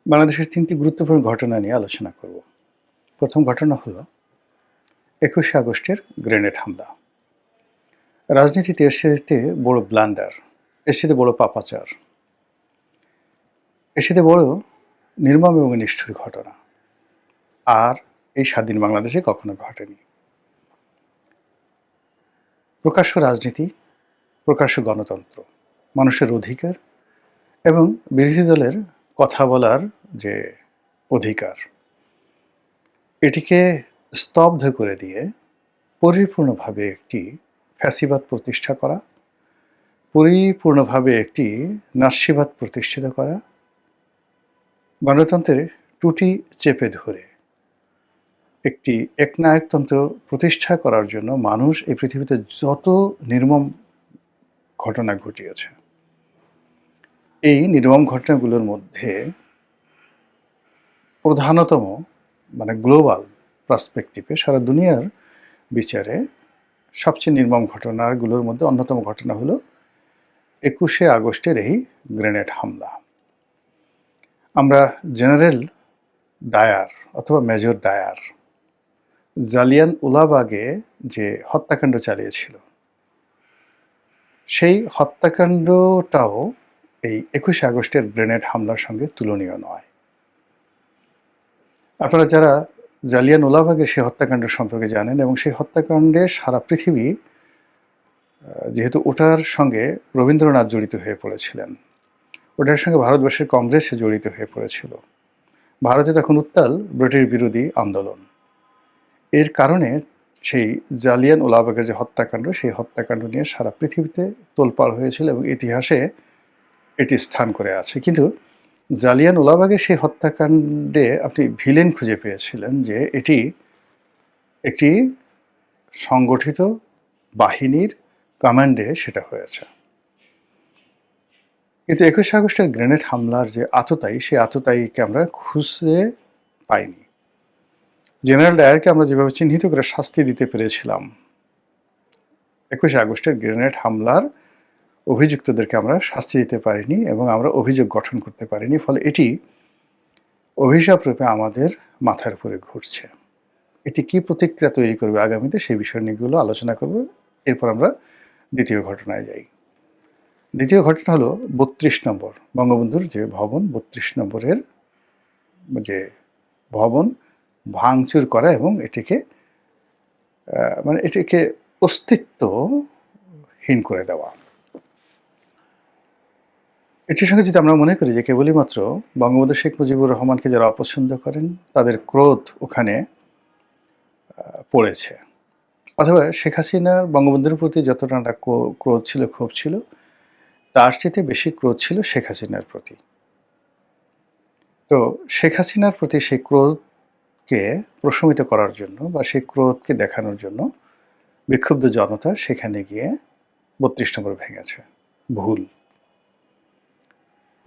বাংলাদেশের ৩টি গুরুত্বপূর্ণ ঘটনা নিয়ে আলোচনা করব। প্রথম ঘটনা হলো ২১শে আগস্টের গ্রেনেড হামলা। রাজনীতিতে এর চাইতে বড় ব্লান্ডার, এর চাইতে বড় পাপাচার, এর চাইতে বড় নির্মম এবং নিষ্ঠুর ঘটনা আর এই স্বাধীন বাংলাদেশে কখনো ঘটেনি। প্রকাশ্য রাজনীতি, প্রকাশ্য গণতন্ত্র, মানুষের অধিকার এবং বিরোধী দলের কথা বলার যে অধিকার, এটিকে স্তব্ধ করে দিয়ে পরিপূর্ণভাবে একটি ফ্যাসিবাদ প্রতিষ্ঠা করা, পরিপূর্ণভাবে একটি নাৎসিবাদ প্রতিষ্ঠিত করা, গণতন্ত্রের টুটি চেপে ধরে একটি একনায়কতন্ত্র প্রতিষ্ঠা করার জন্য মানুষ এই পৃথিবীতে যত নির্মম ঘটনা ঘটিয়েছে, এই নির্মম ঘটনাগুলোর মধ্যে প্রধানতম গ্লোবাল পার্সপেক্টিভে সারা দুনিয়ার বিচারে সবচেয়ে নির্মম ঘটনাগুলোর মধ্যে অন্যতম ঘটনা হলো ২১শে আগস্টের এই গ্রেনেড হামলা। আমরা জেনারেল ডায়ার অথবা মেজর ডায়ার জালিয়ানওয়ালাবাগে যে হত্যাকাণ্ড চালিয়েছিল, সেই হত্যাকাণ্ডটাও এই ২১শে আগস্টের গ্রেনেড হামলার সঙ্গে তুলনীয় নয়। আপনারা যারা জালিয়ানওয়ালাবাগের সেই হত্যাকাণ্ড সম্পর্কে জানেন এবং সেই হত্যাকাণ্ডে সারা পৃথিবী, যেহেতু ওটার সঙ্গে রবীন্দ্রনাথ জড়িত হয়ে পড়েছিলেন, ওটার সঙ্গে ভারতবর্ষের কংগ্রেস জড়িত হয়ে পড়েছিল, ভারতে তখন উত্তাল ব্রিটিশ বিরোধী আন্দোলন। এর কারণে সেই জালিয়ানওয়ালাবাগের যে হত্যাকাণ্ড, সেই হত্যাকাণ্ড নিয়ে সারা পৃথিবীতে তোলপাড় হয়েছিল এবং ইতিহাসে এটি স্থান করে আছে। কিন্তু জালিয়ানওয়ালাবাগের সেই হত্যাকাণ্ডে আপনি ভিলেন খুঁজে পেয়েছিলেন যে এটি একটি সংগঠিত বাহিনীর কমান্ডে সেটা হয়েছে। কিন্তু ২১শে আগস্টের গ্রেনেড হামলার যে আততায়ী, সেই আততায়ীকে আমরা খুঁজে পাইনি। জেনারেল ডায়ারকে আমরা যেভাবে চিহ্নিত করে শাস্তি দিতে পেরেছিলাম, ২১শে আগস্টের গ্রেনেড হামলার অভিযুক্তদেরকে আমরা শাস্তি দিতে পারিনি এবং আমরা অভিযোগ গঠন করতে পারিনি। ফলে এটি অভিশাপ রূপে আমাদের মাথার উপরে ঘুরছে। এটি কি প্রতিক্রিয়া তৈরি করবে আগামীতে, সেই বিষয় নিয়েগুলো আলোচনা করব। এরপর আমরা দ্বিতীয় ঘটনায় যাই। দ্বিতীয় ঘটনা হলো ৩২ নম্বর বঙ্গবন্ধুর যে ভবন, ৩২ নম্বরের যে ভবন ভাঙচুর করা এবং এটিকে এটিকে অস্তিত্বহীন করে দেওয়া। এটির সঙ্গে যদি আমরা মনে করি যে কেবলই মাত্র বঙ্গবন্ধু শেখ মুজিবুর রহমানকে যারা অপছন্দ করেন তাদের ক্রোধ ওখানে পড়েছে, অথবা শেখ হাসিনার বঙ্গবন্ধুর প্রতি যতটা ক্রোধ ছিল, ক্ষোভ ছিল, তার চেয়ে বেশি ক্রোধ ছিল শেখ হাসিনার প্রতি। তো শেখ হাসিনার প্রতি সেই ক্রোধকে প্রশমিত করার জন্য বা সেই ক্রোধকে দেখানোর জন্য বিক্ষুব্ধ জনতা সেখানে গিয়ে ৩২ নম্বর ভেঙেছে। ভুল।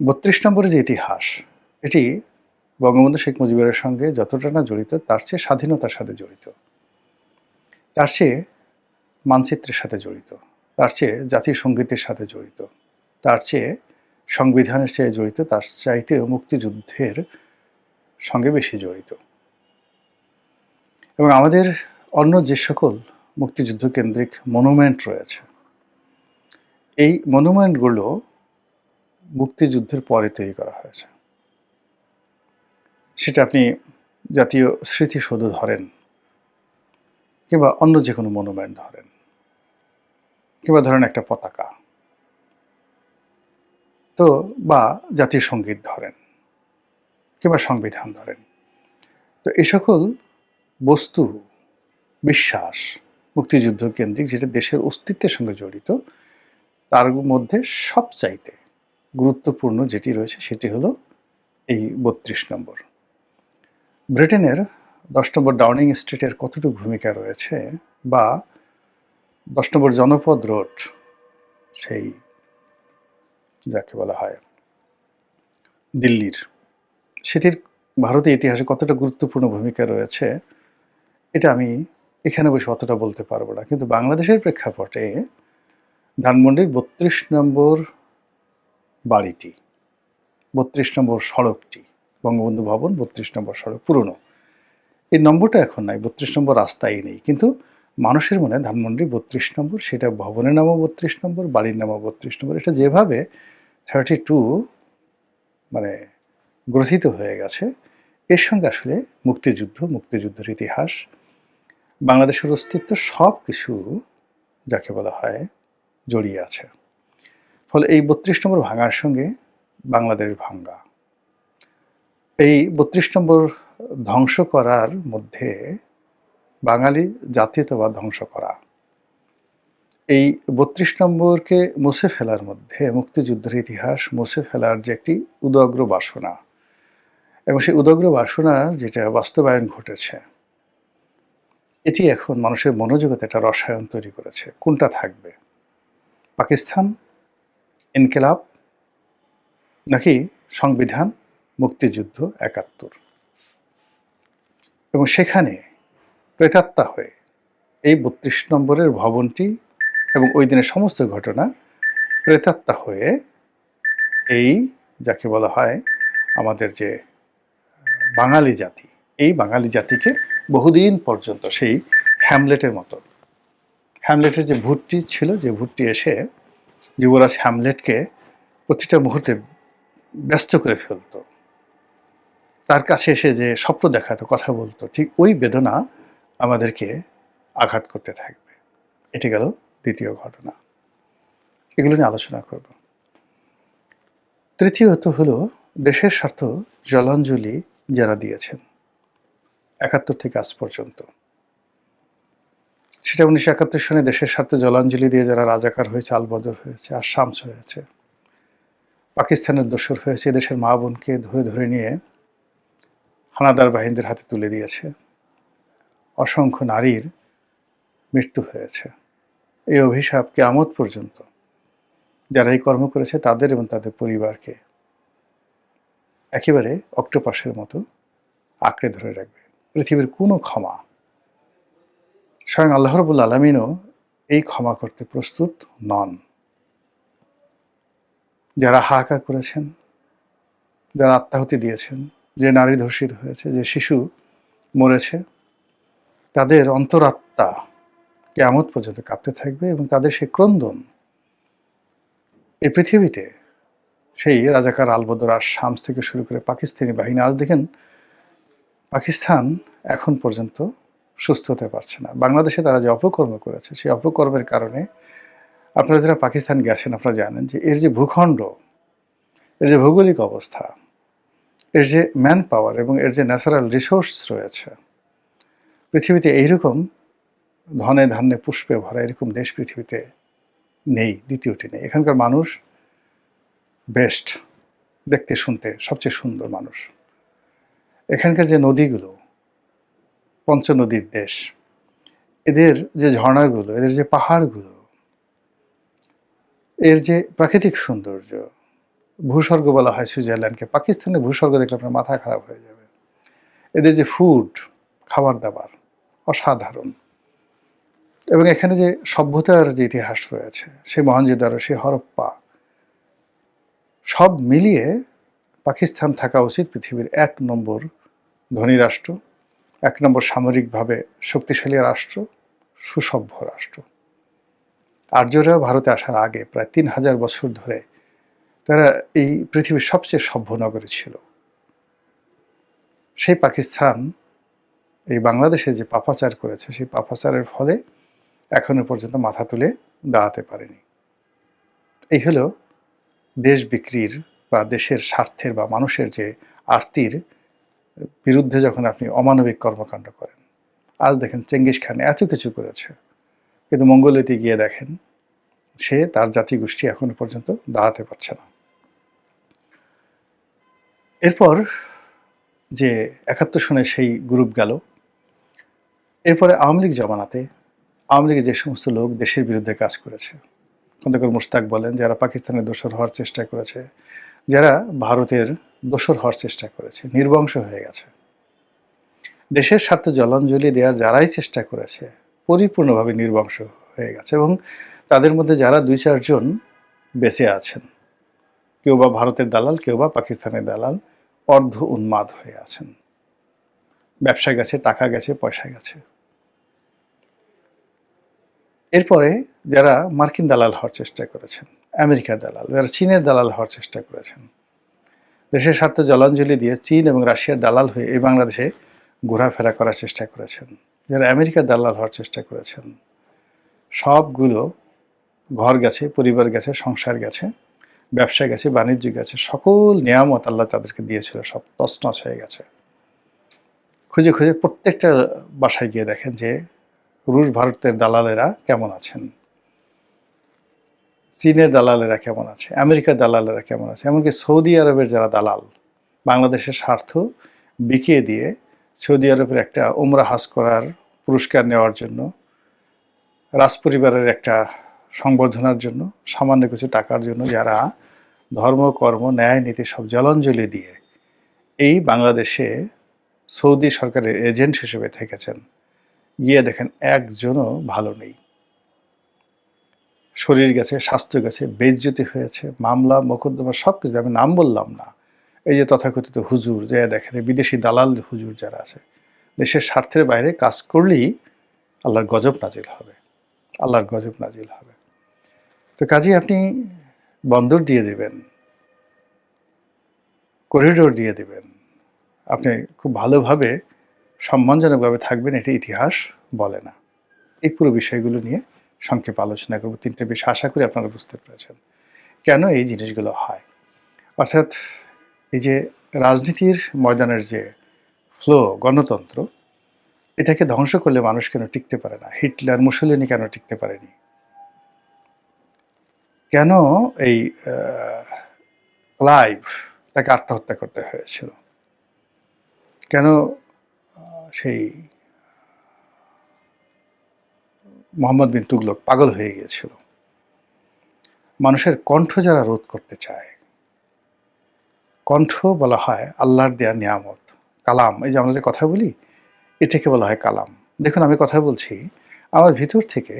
৩২ নম্বরের যে ইতিহাস, এটি বঙ্গবন্ধু শেখ মুজিবের সঙ্গে যতটা না জড়িত, তার চেয়ে স্বাধীনতার সাথে জড়িত, তার চেয়ে মানচিত্রের সাথে জড়িত, তার চেয়ে জাতীয় সঙ্গীতের সাথে জড়িত, তার চেয়ে সংবিধানের চেয়ে জড়িত, তার চাইতেও মুক্তিযুদ্ধের সঙ্গে বেশি জড়িত। এবং আমাদের অন্য যে সকল মুক্তিযুদ্ধ কেন্দ্রিক মনুমেন্ট রয়েছে, এই মনুমেন্টগুলো মুক্তিযুদ্ধের পরে তৈরি করা হয়েছে। সেটা আপনি জাতীয় স্মৃতিসৌধ ধরেন, কিংবা অন্য যে কোনো মনুমেন্ট ধরেন, কিংবা ধরেন একটা পতাকা, তো বা জাতীয় সঙ্গীত ধরেন, কিংবা সংবিধান ধরেন। তো এই সকল বস্তু, বিশ্বাস মুক্তিযুদ্ধ কেন্দ্রিক, যেটা দেশের অস্তিত্বের সঙ্গে জড়িত, তার মধ্যে সবচাইতে গুরুত্বপূর্ণ যেটি রয়েছে সেটি হলো এই ৩২ নম্বর। ব্রিটেনের ১০ নম্বর ডাউনিং স্ট্রিটের কতটুকু ভূমিকা রয়েছে, বা ১০ নম্বর জনপদ রোড, সেই যাকে বলা হয় দিল্লির, সেটির ভারতীয় ইতিহাসে কতটা গুরুত্বপূর্ণ ভূমিকা রয়েছে, এটা আমি এখানে বসে অতটা বলতে পারবো না। কিন্তু বাংলাদেশের প্রেক্ষাপটে ধানমন্ডির ৩২ নম্বর বাড়িটি, ৩২ নম্বর সড়কটি, বঙ্গবন্ধু ভবন ৩২ নম্বর সড়ক পুরনো। এই নম্বরটা এখন নাই, ৩২ নম্বর রাস্তাই নেই, কিন্তু মানুষের মনে ধানমন্ডি ৩২ নম্বর, সেটা ভবনের নামও ৩২ নম্বর, বাড়ির নামও ৩২ নম্বর। এটা যেভাবে 32 মানে গ্রথিত হয়ে গেছে, এর সঙ্গে আসলে মুক্তিযুদ্ধের ইতিহাস, বাংলাদেশের অস্তিত্ব সব কিছু যাকে বলা হয় জড়িয়ে আছে। ফলে এই ৩২ নম্বর ভাঙার সঙ্গে বাংলাদেশ ভাঙ্গা, এই ৩২ নম্বর ধ্বংস করার মধ্যে বাঙালি জাতীয়তাবাদ ধ্বংস করা, এই ৩২ নম্বরকে মুছে ফেলার মধ্যে মুক্তিযুদ্ধের ইতিহাস মুছে ফেলার যে একটি উদগ্র বাসনা, এবং সেই উদগ্র বাসনার যেটা বাস্তবায়ন ঘটেছে, এটি এখন মানুষের মনোজগতে একটা রসায়ন তৈরি করেছে। কোনটা থাকবে, পাকিস্তান, ইনকিলাব, নাকি সংবিধান, মুক্তিযুদ্ধ ৭১? এবং সেখানে প্রেতাত্মা হয়ে এই ৩২ নম্বরের ভবনটি এবং ওই দিনের সমস্ত ঘটনা প্রেতাত্মা হয়ে এই যাকে বলা হয় আমাদের যে বাঙালি জাতি, এই বাঙালি জাতিকে বহুদিন পর্যন্ত সেই হ্যামলেটের মতো, হ্যামলেটের যে ভূতটি ছিল, যে ভূতটি এসে যুবরাজ হ্যামলেটকে প্রতিটা মুহূর্তে ব্যস্ত করে ফেলতো, তার কাছে এসে যে স্বপ্ন দেখাতো, কথা বলতো, ঠিক ওই বেদনা আমাদেরকে আঘাত করতে থাকবে। এটি গেল দ্বিতীয় ঘটনা, এগুলো নিয়ে আলোচনা করব। তৃতীয়ত হলো দেশের স্বার্থ জলাঞ্জলি যারা দিয়েছেন ৭১ থেকে আজ পর্যন্ত, সেটা ১৯৭১ সনে দেশের স্বার্থে জলাঞ্জলি দিয়ে যারা রাজাকার হয়েছে, আলবদর হয়েছে, আর শামস হয়েছে, পাকিস্তানের দোসর হয়েছে, দেশের মা বোনকে ধরে ধরে নিয়ে হানাদার বাহিনীদের হাতে তুলে দিয়েছে, অসংখ্য নারীর মৃত্যু হয়েছে। এই অভিশাপ কিয়ামত পর্যন্ত যারা এই কর্ম করেছে তাদের এবং তাদের পরিবারকে একেবারে অক্টোপাসের মতো আঁকড়ে ধরে রাখবে। পৃথিবীর কোনো ক্ষমা, স্বয়ং আল্লাহ রাব্বুল আলামিনও এই ক্ষমা করতে প্রস্তুত নন। যারা হাহাকার করেছেন, যারা আত্মাহুতি দিয়েছেন, যে নারী ধর্ষিত হয়েছে, যে শিশু মরেছে, তাদের অন্তরাত্মা কিয়ামত পর্যন্ত কাঁপতে থাকবে, এবং তাদের সেই ক্রন্দন এই পৃথিবীতে সেই রাজাকার আলবদর আর শামস থেকে শুরু করে পাকিস্তানি বাহিনী, আজ দেখেন পাকিস্তান এখন পর্যন্ত সুস্থ হতে পারছে না। বাংলাদেশে তারা যে অপকর্ম করেছে, সেই অপকর্মের কারণে আপনারা যারা পাকিস্তান গেছেন আপনারা জানেন যে এর যে ভূখণ্ড, এর যে ভৌগোলিক অবস্থা, এর যে ম্যান পাওয়ার এবং এর যে ন্যাচারাল রিসোর্স রয়েছে, পৃথিবীতে এইরকম ধনে ধান্যে পুষ্পে ভরা এরকম দেশ পৃথিবীতে নেই, দ্বিতীয়টি নেই। এখানকার মানুষ বেস্ট, দেখতে শুনতে সবচেয়ে সুন্দর মানুষ। এখানকার যে নদীগুলো, পঞ্চনদীর দেশ, এদের যে ঝর্ণাগুলো, এদের যে পাহাড়গুলো, এর যে প্রাকৃতিক সৌন্দর্য, ভূস্বর্গ বলা হয় সুইজারল্যান্ডকে, পাকিস্তানের ভূস্বর্গ দেখলে আপনার মাথা খারাপ হয়ে যাবে। এদের যে ফুড, খাবার দাবার অসাধারণ, এবং এখানে যে সভ্যতার যে ইতিহাস রয়েছে, সেই মহেঞ্জোদারো, সেই হরপ্পা, সব মিলিয়ে পাকিস্তান থাকা উচিত পৃথিবীর ১ নম্বর ধনী রাষ্ট্র, ১ নম্বর সামরিকভাবে শক্তিশালী রাষ্ট্র, সুসভ্য রাষ্ট্র। আর্যরা ভারতে আসার আগে প্রায় ৩,০০০ বছর ধরে তারা এই পৃথিবীর সবচেয়ে সভ্য নগরী ছিল। সেই পাকিস্তান এই বাংলাদেশে যে পাপাচার করেছে, সেই পাপাচারের ফলে এখনো পর্যন্ত মাথা তুলে দাঁড়াতে পারেনি। এই হলো দেশ বিক্রির বা দেশের স্বার্থের বা মানুষের যে আরতির বিরুদ্ধে যখন আপনি অমানবিক কর্মকাণ্ড করেন। আজ দেখেন চেঙ্গিস খান এত কিছু করেছে, কিন্তু মঙ্গোলিয়াতে গিয়ে দেখেন সে তার জাতিগোষ্ঠী এখনো পর্যন্ত দাঁড়াতে পারছে না। এরপর যে ৭১ সনে সেই গ্রুপ গেল, এরপরে আওয়ামী লীগ জমানাতে আওয়ামী লীগের যে সমস্ত লোক দেশের বিরুদ্ধে কাজ করেছে, খন্দকার মোশতাক বলেন, যারা পাকিস্তানের দোসর হওয়ার চেষ্টা করেছে, যারা ভারতের দোসর হওয়ার চেষ্টা করেছে, নির্বংশ হয়ে গেছে। দেশের স্বার্থে জলাঞ্জলি দেওয়ার যারাই চেষ্টা করেছে পরিপূর্ণভাবে নির্বংশ হয়ে গেছে, এবং তাদের মধ্যে যারা ২-৪ জন বেঁচে আছেন, কেউ বা ভারতের দালাল, কেউ বা পাকিস্তানের দালাল, অর্ধ উন্মাদ হয়ে আছেন। ব্যবসা গেছে, টাকা গেছে, পয়সা গেছে। এরপরে যারা মার্কিন দালাল হওয়ার চেষ্টা করেছেন, আমেরিকার দালাল, যারা চীনের দালাল হওয়ার চেষ্টা করেছেন, দেশের স্বার্থে জলাঞ্জলি দিয়ে চীন এবং রাশিয়ার দালাল হয়ে এই বাংলাদেশে ঘোরাফেরা করার চেষ্টা করেছেন, যারা আমেরিকার দালাল হওয়ার চেষ্টা করেছেন, সবগুলো ঘর গেছে, পরিবার গেছে, সংসার গেছে, ব্যবসা গেছে, বাণিজ্য গেছে, সকল নিয়ামত আল্লাহ তাদেরকে দিয়েছিল, সব তছনছ হয়ে গেছে। খুঁজে খুঁজে প্রত্যেকটা বাসায় গিয়ে দেখেন যে রুশ ভারতের দালালেরা কেমন আছেন, চীনের দালালেরা কেমন আছে, আমেরিকার দালালেরা কেমন আছে, এমনকি সৌদি আরবের যারা দালাল বাংলাদেশের স্বার্থ বিকিয়ে দিয়ে সৌদি আরবের একটা উমরা হাজ করার পুরস্কার নেওয়ার জন্য, রাজপরিবারের একটা সংবর্ধনার জন্য, সামান্য কিছু টাকার জন্য যারা ধর্ম, কর্ম, ন্যায়, নীতি সব জলাঞ্জলি দিয়ে এই বাংলাদেশে সৌদি সরকারের এজেন্ট হিসেবে থেকেছেন, গিয়ে দেখেন একজনও ভালো নেই। শরীর গেছে, স্বাস্থ্য গেছে, বেইজ্জতি হয়েছে, মামলা মোকদ্দমা সব কিছু, আমি নাম বললাম না। এই যে তথাকথিত হুজুর, যে দেখেন বিদেশি দালাল হুজুর যারা আছে, দেশের স্বার্থের বাইরে কাজ করলেই আল্লাহর গজব নাজিল হবে, আল্লাহর গজব নাজিল হবে। তো কাজে আপনি বন্দর দিয়ে দেবেন, করিডোর দিয়ে দেবেন, আপনি খুব ভালোভাবে সম্মানজনকভাবে থাকবেন, এটি ইতিহাস বলে না। এই পুরো বিষয়গুলো নিয়ে সংক্ষেপে আলোচনা করব। তিনটে বিষয় আশা করি আপনারা বুঝতে পেরেছেন কেন এই জিনিসগুলো হয়। অর্থাৎ এই যে রাজনীতির ময়দানের যে ফ্লো, গণতন্ত্র, এটাকে ধ্বংস করলে মানুষ কেন টিকতে পারে না? হিটলার, মুসলিনি কেন টিকতে পারেনি? কেন এই ক্লাইভ তাকে আত্মহত্যা করতে হয়েছিল? কেন সেই মোহাম্মদ বিন তুগলক পাগল হয়ে গিয়েছিল? মানুষের কণ্ঠ যারা রোধ করতে চায়, কণ্ঠ বলা হয় আল্লাহর দেয়া নিয়ামত, কালাম। এই যে আমরা যে কথা বলি, এটাকে বলা হয় কালাম। দেখুন, আমি কথা বলছি, আমার ভিতর থেকে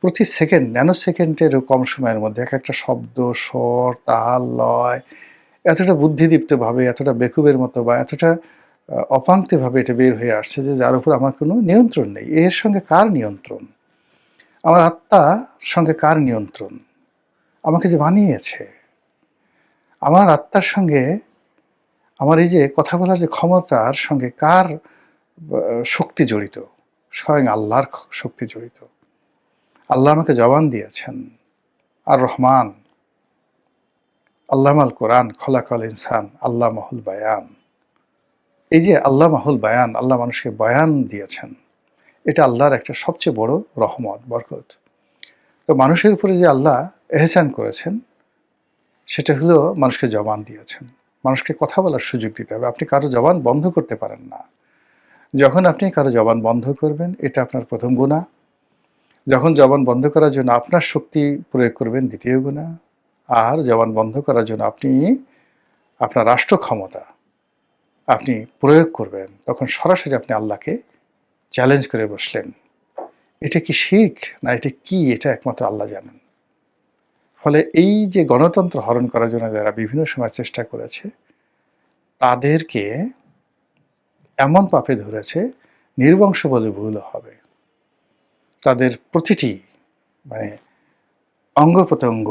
প্রতি সেকেন্ড, ন্যানো সেকেন্ডেরও কম সময়ের মধ্যে এক একটা শব্দ, স্বর, তাল, লয় এতটা বুদ্ধিদীপ্তভাবে, এতটা বেকুবের মতো বা এতটা অপাঙ্ক্তভাবে এটা বের হয়ে আসছে যে যার উপর আমার কোনো নিয়ন্ত্রণ নেই। এর সঙ্গে কার নিয়ন্ত্রণ? আমার আত্মার সঙ্গে কার নিয়ন্ত্রণ? আমাকে যে বানিয়েছে, আমার আত্মার সঙ্গে আমার এই যে কথা বলার যে ক্ষমতার সঙ্গে কার শক্তি জড়িত? স্বয়ং আল্লাহর শক্তি জড়িত। আল্লাহ আমাকে জবান দিয়েছেন, আর রহমান, আল্লামাল কোরআন, খলাকল ইনসান, আল্লাহ মাহুল বায়ান। এই যে আল্লাহ মাহুল বায়ান, আল্লাহ মানুষকে বয়ান দিয়েছেন, এটা আল্লাহর একটা সবচেয়ে বড় রহমত, বরকত। তো মানুষের উপরে যে আল্লাহ এহসান করেছেন, সেটা হলো মানুষকে জবান দিয়েছেন। মানুষকে কথা বলার সুযোগ দিতে হবে। আপনি কারো জবান বন্ধ করতে পারেন না। যখন আপনি কারো জবান বন্ধ করবেন, এটা আপনার প্রথম গুনাহ। যখন জবান বন্ধ করার জন্য আপনার শক্তি প্রয়োগ করবেন, দ্বিতীয় গুনাহ। আর জবান বন্ধ করার জন্য আপনি আপনার রাষ্ট্র ক্ষমতা আপনি প্রয়োগ করবেন, তখন সরাসরি আপনি আল্লাহকে চ্যালেঞ্জ করে বসলেন। এটা কি শিরক না এটা কি? এটা একমাত্র আল্লাহ জানেন। ফলে এই যে গণতন্ত্র হরণ করার জন্য যারা বিভিন্ন সময় চেষ্টা করেছে, তাদেরকে এমন পাপে ধরেছে, নির্বংশ বলে ভুল হবে। তাদের প্রতিটি মানে অঙ্গ প্রত্যঙ্গ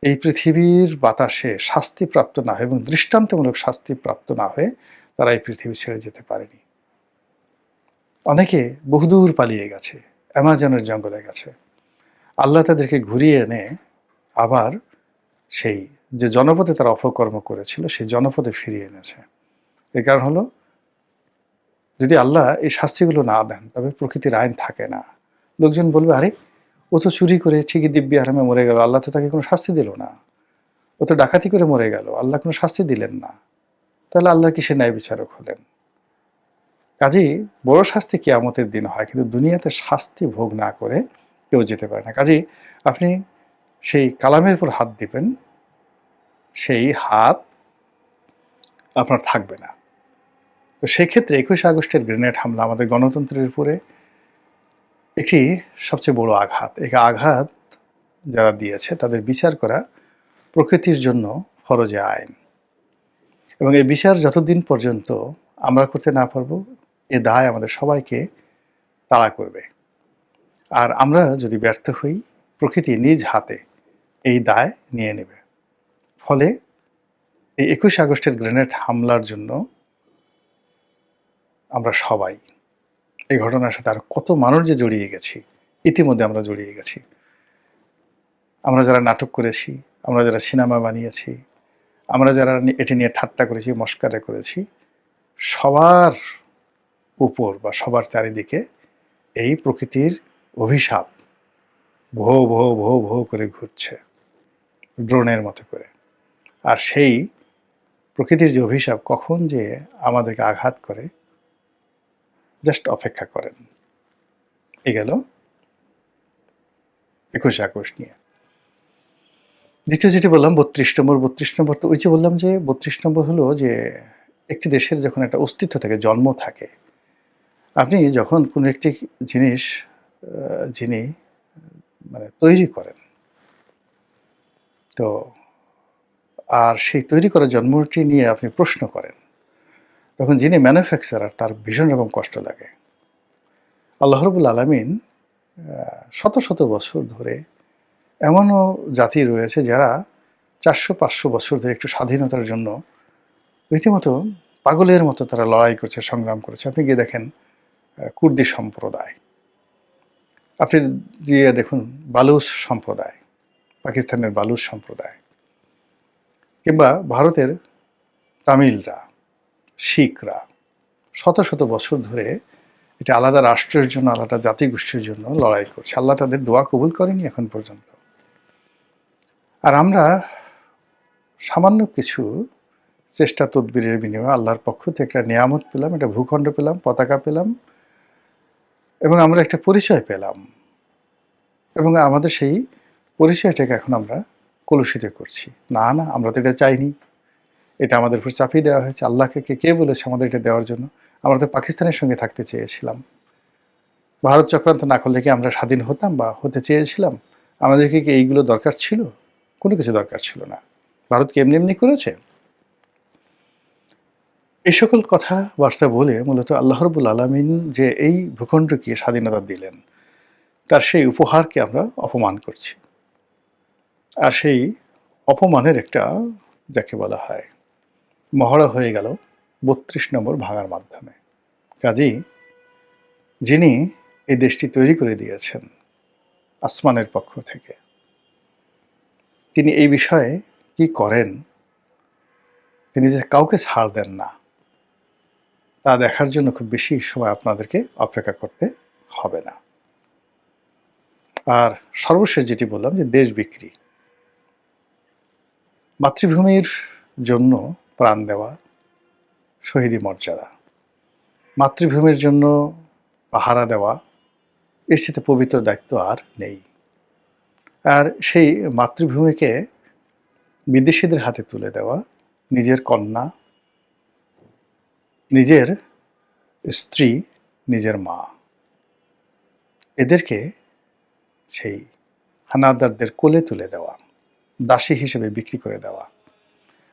এই পৃথিবীর বাতাসে শাস্তিপ্রাপ্ত না হয়ে এবং দৃষ্টান্তমূলক শাস্তিপ্রাপ্ত না হয়ে তারা এই পৃথিবী ছেড়ে যেতে পারেনি। অনেকে বহুদূর পালিয়ে গেছে, অ্যামাজনের জঙ্গলে গেছে। আল্লাহ তাদেরকে ঘুরিয়ে এনে আবার সেই যে জনপদে তারা অপকর্ম করেছিল, সেই জনপদে ফিরিয়ে এনেছে। এর কারণ হলো, যদি আল্লাহ এই শাস্তিগুলো না দেন, তবে প্রকৃতির আইন থাকে না। লোকজন বলবে, আরে ও তো চুরি করে ঠিকই দিব্যি আরামে মরে গেল, আল্লাহ তো তাকে কোনো শাস্তি দিল না। ও তো ডাকাতি করে মরে গেল, আল্লাহ কোনো শাস্তি দিলেন না। তাহলে আল্লাহ কিসের ন্যায় বিচারক হলেন? কাজেই বড় শাস্তি কিয়ামতের দিন হয়, কিন্তু দুনিয়াতে শাস্তি ভোগ না করে কেউ যেতে পারে না। কাজেই আপনি সেই কালামের উপর হাত দিবেন, সেই হাত আপনার থাকবে না। তো সেক্ষেত্রে 21 আগস্টের গ্রেনেড হামলা আমাদের গণতন্ত্রের উপরে একটি সবচেয়ে বড় আঘাত। এই আঘাত যারা দিয়েছে তাদের বিচার করা প্রকৃতির জন্য ফরজে আইন। এবং এই বিচার যতদিন পর্যন্ত আমরা করতে না পারবো, এ দায় আমাদের সবাইকে তাড়া করবে। আর আমরা যদি ব্যর্থ হই, প্রকৃতি নিজ হাতে এই দায় নিয়ে নেবে। ফলে এই ২১ আগস্টের গ্রেনেড হামলার জন্য আমরা সবাই, এই ঘটনার সাথে আরো কত মানুষ যে জড়িয়ে গেছি, ইতিমধ্যে আমরা জড়িয়ে গেছি। আমরা যারা নাটক করেছি, আমরা যারা সিনেমা বানিয়েছি, আমরা যারা এটি নিয়ে ঠাট্টা করেছি, মস্কারা করেছি, সবার উপর বা সবার চারিদিকে এই প্রকৃতির অভিশাপ ভো ভো ভো ভো করে ঘুরছে ড্রোনের মতো করে। আর সেই প্রকৃতির যে অভিশাপ কখন যে আমাদেরকে আঘাত করে, জাস্ট অপেক্ষা করেন। এ গেল ২১ আগস্ট নিয়ে। দ্বিতীয় যেটি বললাম ৩২ নম্বর। ৩২ নম্বর তো ওই যে বললাম যে ৩২ নম্বর হলো যে একটি দেশের যখন একটা অস্তিত্ব থাকে, জন্ম থাকে, আপনি যখন কোনো একটি জিনিস যিনি মানে তৈরি করেন, তো আর সেই তৈরি করা জন্মটি নিয়ে আপনি প্রশ্ন করেন, তখন যিনি ম্যানুফ্যাকচারার তার ভীষণ রকম কষ্ট লাগে। আল্লাহ রাব্বুল আলামিন শত শত বছর ধরে এমনও জাতি রয়েছে যারা ৪০০-৫০০ বছর ধরে একটু স্বাধীনতার জন্য রীতিমতো পাগলের মতো তারা লড়াই করছে, সংগ্রাম করেছে। আপনি গিয়ে দেখেন কুর্দি সম্প্রদায়, আপনি গিয়ে দেখুন বালুচ সম্প্রদায়, পাকিস্তানের বালুচ সম্প্রদায়, কিংবা ভারতের তামিলরা, শিখরা শত শত বছর ধরে এটা আলাদা রাষ্ট্রের জন্য, আলাদা জাতিগোষ্ঠীর জন্য লড়াই করছে। আল্লাহ তাদের দোয়া কবুল করেনি এখন পর্যন্ত। আর আমরা সামান্য কিছু চেষ্টা তদবিরের বিনিময়ে আল্লাহর পক্ষ থেকে একটা নিয়ামত পেলাম, একটা ভূখণ্ড পেলাম, পতাকা পেলাম, এবং আমরা একটা পরিচয় পেলাম, এবং আমাদের সেই পরিচয়টাকে এখন আমরা কলুষিত করছি। না না, আমরা তো এটা চাইনি, এটা আমাদের উপর চাপিয়ে দেওয়া হয়েছে। আল্লাহকে কে বলেছে আমাদের এটা দেওয়ার জন্য? আমরা তো পাকিস্তানের সঙ্গে থাকতে চেয়েছিলাম। ভারত চক্রান্ত না করলে কি আমরা স্বাধীন হতাম বা হতে চেয়েছিলাম? আমাদেরকে কি এইগুলো দরকার ছিল? কোনো কিছু দরকার ছিল না। ভারত কি এমনি এমনি করেছে? এই সকল কথাবার্তা বলে মূলত আল্লাহ রাব্বুল আলামিন যে এই ভূখণ্ডকে স্বাধীনতা দিলেন, তার সেই উপহারকে আমরা অপমান করছি। আর সেই অপমানের একটা, যাকে বলা হয়, মহড়া হয়ে গেল ৩২ নম্বর ভাঙার মাধ্যমে। কাজেই যিনি এই দেশটি তৈরি করে দিয়েছেন আসমানের পক্ষ থেকে, তিনি এই বিষয়ে কি করেন, তিনি যে কাউকে ছাড় দেন না, তা দেখার জন্য খুব বেশি সময় আপনাদেরকে অপেক্ষা করতে হবে না। আর সর্বশেষ যেটি বললাম যে দেশ বিক্রি, মাতৃভূমির জন্য প্রাণ দেওয়া শহীদি মর্যাদা, মাতৃভূমির জন্য পাহারা দেওয়া, এর সাথে পবিত্র দায়িত্ব আর নেই। আর সেই মাতৃভূমিকে বিদেশিদের হাতে তুলে দেওয়া, নিজের কন্যা, নিজের স্ত্রী, নিজের মা, এদেরকে সেই হানাদারদের কোলে তুলে দেওয়া, দাসী হিসেবে বিক্রি করে দেওয়া,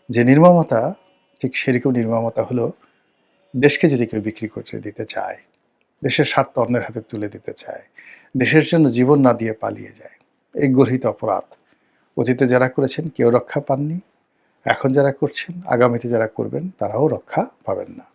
যে নির্মমতা, ঠিক সেরকম নির্মমতা হলো দেশকে যদি কেউ বিক্রি করতে দিতে চায়, দেশের স্বার্থ অন্যের হাতে তুলে দিতে চায়, দেশের জন্য জীবন না দিয়ে পালিয়ে যায়, এই গর্হিত অপরাধ অতীতে যারা করেছেন কেউ রক্ষা পাননি, এখন যারা করছেন, আগামীতে যারা করবেন তারাও রক্ষা পাবেন না।